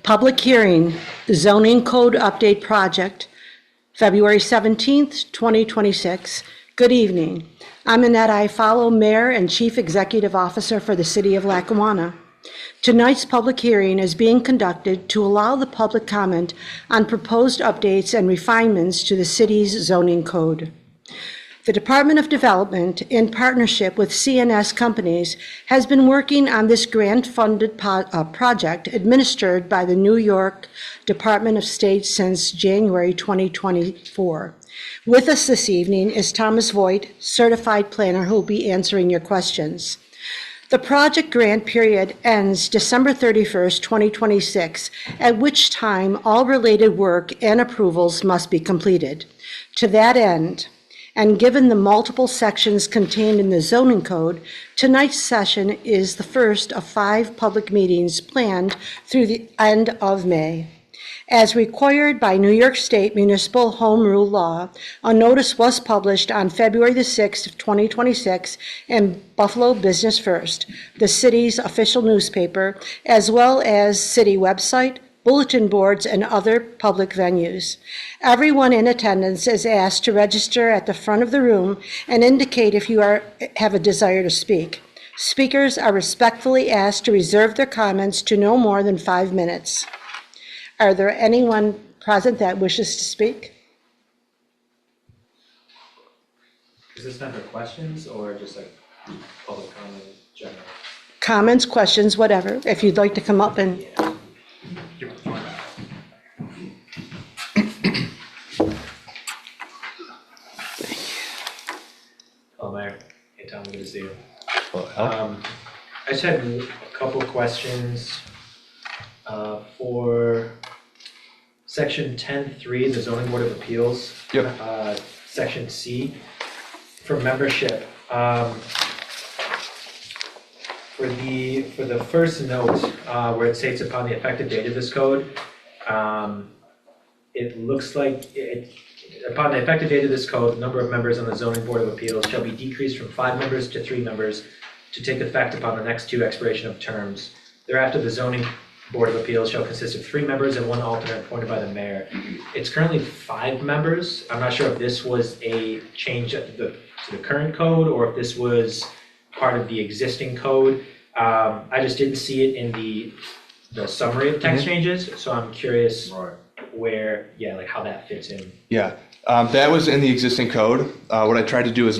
Public hearing, zoning code update project, February 17th, 2026. Good evening. I'm Annette Ifollow, Mayor and Chief Executive Officer for the City of Lackawanna. Tonight's public hearing is being conducted to allow the public comment on proposed updates and refinements to the city's zoning code. The Department of Development, in partnership with CNS companies, has been working on this grant-funded project administered by the New York Department of State since January 2024. With us this evening is Thomas Voigt, certified planner, who will be answering your questions. The project grant period ends December 31st, 2026, at which time all related work and approvals must be completed. To that end, and given the multiple sections contained in the zoning code, tonight's session is the first of 5 public meetings planned through the end of May. As required by New York State Municipal Home Rule Law, a notice was published on February the 6th of 2026 in Buffalo Business First, the city's official newspaper, as well as city website, bulletin boards, and other public venues. Everyone in attendance is asked to register at the front of the room and indicate if you have a desire to speak. Speakers are respectfully asked to reserve their comments to no more than 5 minutes. Are there anyone present that wishes to speak? Is this time for questions or just like public comment in general? Comments, questions, whatever. If you'd like to come up and... Hello, Mayor. Hey, Tom. Good to see you. I just had a couple questions for Section 10.3, the Zoning Board of Appeals. Yep. Section C, for membership. For the first note, where it states upon the effective date of this code, it looks like upon the effective date of this code, the number of members on the Zoning Board of Appeals shall be decreased from 5 members to 3 members to take effect upon the next 2 expiration of terms. Thereafter, the Zoning Board of Appeals shall consist of 3 members and 1 alternate appointed by the mayor. It's currently 5 members. I'm not sure if this was a change to the current code or if this was part of the existing code. I just didn't see it in the summary of text changes, so I'm curious where, like how that fits in. Yeah, that was in the existing code. What I tried to do is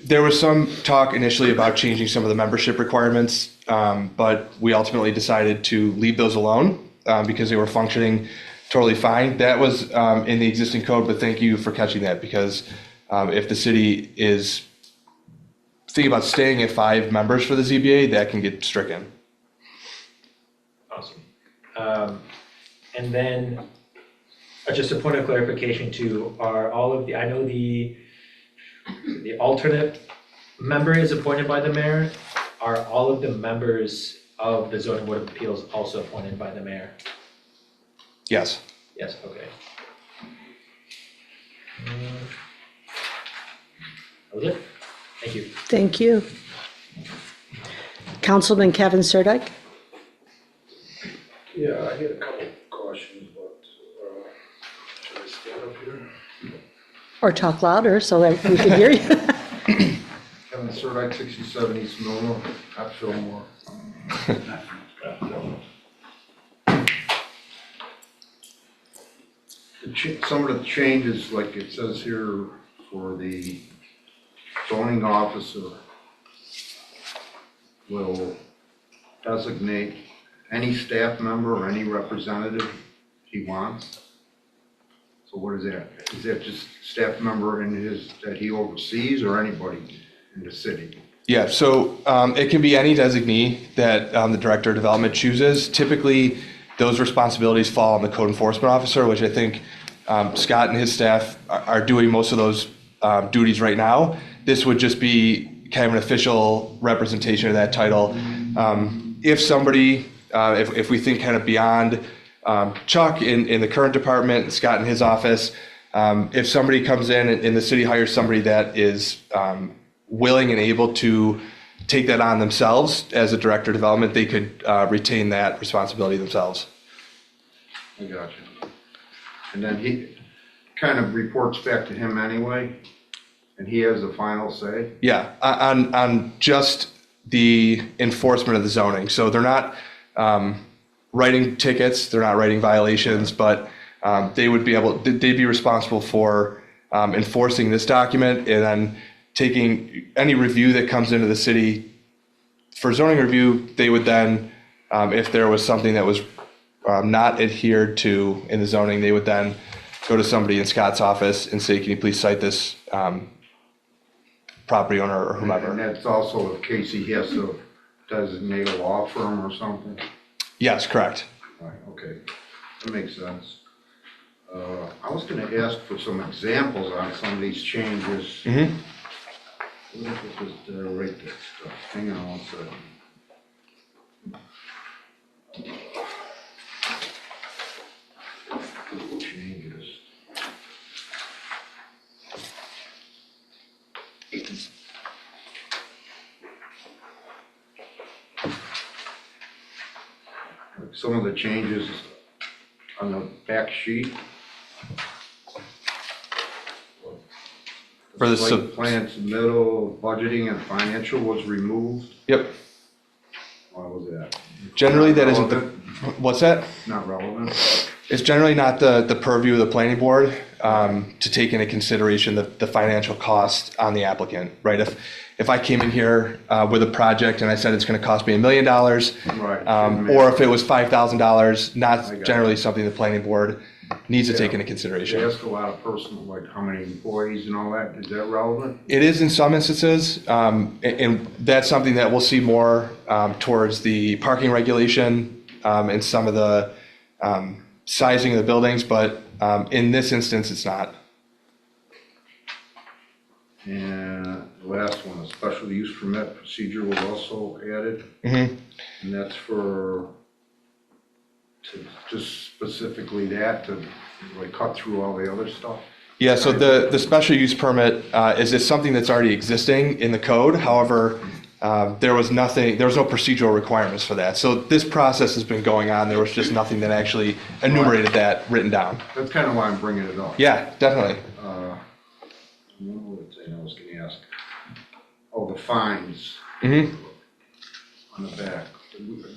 there was some talk initially about changing some of the membership requirements, but we ultimately decided to leave those alone because they were functioning totally fine. That was in the existing code, but thank you for catching that, because if the city is thinking about staying at 5 members for the ZBA, that can get stricken. Awesome. And then just a point of clarification too, are all of I know the alternate member is appointed by the mayor. Are all of the members of the Zoning Board of Appeals also appointed by the mayor? Yes. Yes, okay. That was it. Thank you. Thank you. Councilman Kevin Sirdike? Yeah, I had a couple questions, but should I stand up here? Or talk louder so that we can hear you. Kevin Sirdike, 67 East Milno, at Fillmore. Some of the changes, like it says here, for the zoning officer will designate any staff member or any representative he wants. So what is that? Is that just staff member that he oversees, or anybody in the city? Yeah, so it can be any designee that the Director of Development chooses. Typically, those responsibilities fall on the Code Enforcement Officer, which I think Scott and his staff are doing most of those duties right now. This would just be kind of an official representation of that title. If somebody, if we think kind of beyond Chuck in the current department, Scott in his office, if somebody comes in and the city hires somebody that is willing and able to take that on themselves as a director of development, they could retain that responsibility themselves. I got you. And then he kind of reports back to him anyway, and he has the final say? Yeah, on just the enforcement of the zoning. So they're not writing tickets, they're not writing violations, but they'd be responsible for enforcing this document and then taking any review that comes into the city for zoning review. They would then, if there was something that was not adhered to in the zoning, they would then go to somebody in Scott's office and say, can you please cite this property owner or whomever. And that's also the case he has to designate a law firm or something? Yes, correct. Right, okay, that makes sense. I was gonna ask for some examples on some of these changes. Mm-hmm. What if it was write that stuff? Hang on one second. Changes. Some of the changes on the back sheet. For the Site plan submittal, budgeting and financial was removed. Yep. Why was that? Generally, Not that isn't the. relevant? What's that? Not relevant? It's generally not the purview of the planning board to take into consideration the financial cost on the applicant, right? If I came in here with a project and I said it's going to cost me $1 million, Right. or if it was $5,000, I not got generally it. something the planning board needs to take into They consideration. ask a lot of personal, like how many employees and all that. Is that relevant? It is in some instances, and that's something that we'll see more towards the parking regulation and some of the sizing of the buildings, but in this instance, it's not. And the last one, a special use permit procedure was also added. Mm-hmm. And that's for, to just specifically that, to like cut through all the other stuff. Yeah, so the special use permit is just something that's already existing in the code. However, there was no procedural requirements for that. So this process has been going on. There was just nothing that actually enumerated that written down. That's kind of why I'm bringing it up. Yeah, definitely. I don't know what I was gonna ask. Oh, the fines Mm-hmm. on the back.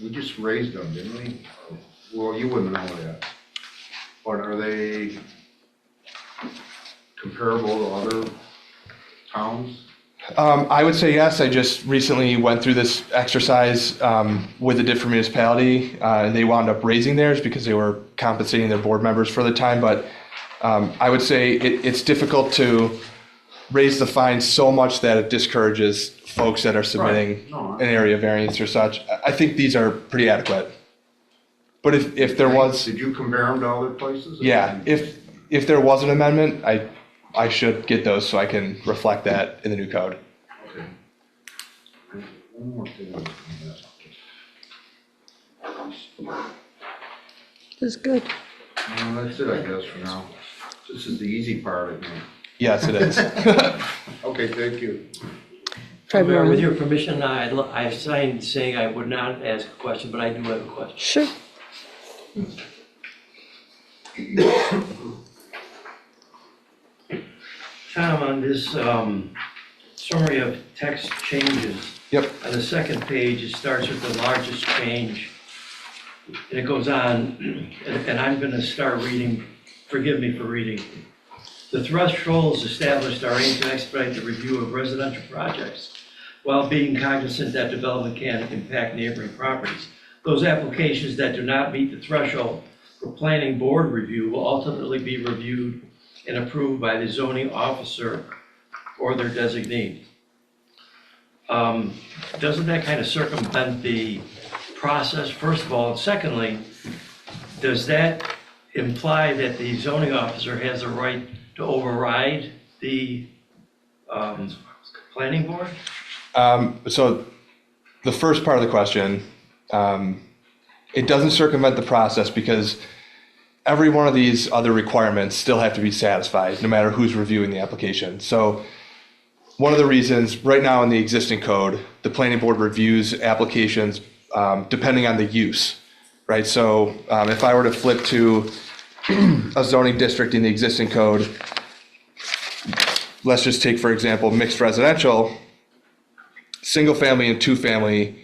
We just raised them, didn't we? Well, you wouldn't know that. But are they comparable to other towns? I would say yes. I just recently went through this exercise with a different municipality, and they wound up raising theirs because they were compensating their board members for the time. But I would say it's difficult to raise the fine so much that it discourages folks that are submitting Right. No, an area variance or such. I think these are pretty adequate. But if there was, Did you compare them to other places? yeah, if there was an amendment, I should get those so I can reflect that in the new code. Okay. One more thing I was gonna ask. That's good. No, that's it, I guess, for now. This is the easy part, I think. Yes, it is. Okay, thank you. Mayor, with February. your permission, I signed saying I would not ask a question, but I do have a question. Sure. Tom, on this summary of text changes, Yep. on the second page, it starts with the largest change, and it goes on, and I'm going to start reading, forgive me for reading. The thresholds established are aimed to expedite the review of residential projects while being cognizant that development can impact neighboring properties. Those applications that do not meet the threshold for planning board review will ultimately be reviewed and approved by the zoning officer or their designee. Doesn't that kind of circumvent the process, first of all? And secondly, does that imply that the zoning officer has a right to override the planning board? So the first part of the question, it doesn't circumvent the process because every one of these other requirements still have to be satisfied no matter who's reviewing the application. So one of the reasons right now in the existing code, the planning board reviews applications depending on the use, right? So if I were to flip to a zoning district in the existing code, let's just take, for example, mixed residential, single family and two family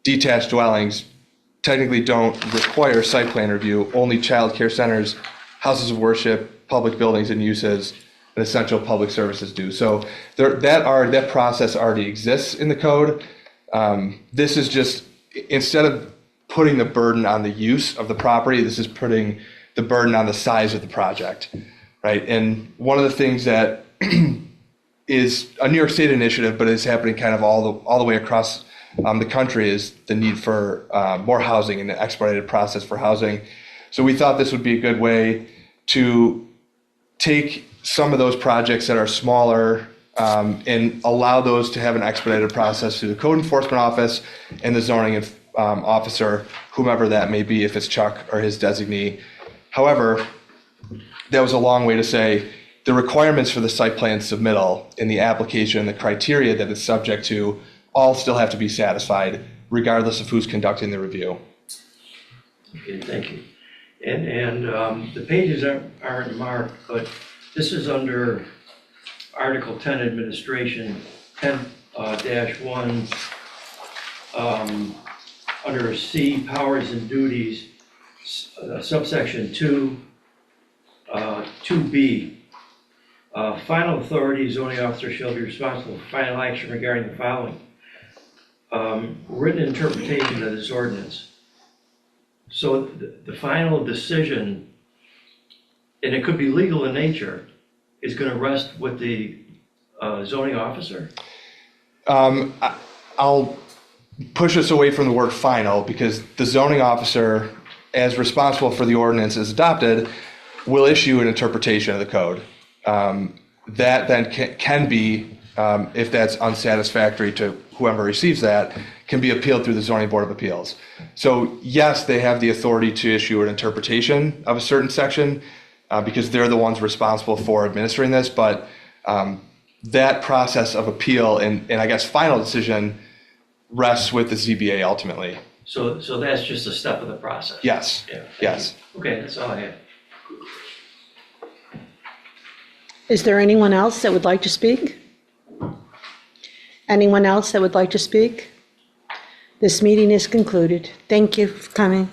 detached dwellings technically don't require site plan review. Only child care centers, houses of worship, public buildings and uses, and essential public services do. So that process already exists in the code. This is just, instead of putting the burden on the use of the property, this is putting the burden on the size of the project, right? And one of the things that is a New York State initiative, but is happening kind of all the way across the country, is the need for more housing and an expedited process for housing. So we thought this would be a good way to take some of those projects that are smaller and allow those to have an expedited process through the code enforcement office and the zoning officer, whomever that may be, if it's Chuck or his designee. However, that was a long way to say the requirements for the site plan submittal and the application, the criteria that it's subject to, all still have to be satisfied regardless of who's conducting the review. Okay, thank you. And the pages aren't marked, but this is under Article 10 Administration 10-1, under C, Powers and Duties, subsection 2, 2B. Final authority, zoning officer shall be responsible for final action regarding the following. Written interpretation of this ordinance. So the final decision, and it could be legal in nature, is going to rest with the zoning officer? I'll push us away from the word final, because the zoning officer, as responsible for the ordinance as adopted, will issue an interpretation of the code. That then can be, if that's unsatisfactory to whoever receives that, can be appealed through the Zoning Board of Appeals. So yes, they have the authority to issue an interpretation of a certain section because they're the ones responsible for administering this, but that process of appeal and I guess final decision rests with the ZBA ultimately. So that's just a step of the process? Yes, Yeah, yes. you. Okay, that's all I have. Is there anyone else that would like to speak? Anyone else that would like to speak? This meeting is concluded. Thank you for coming.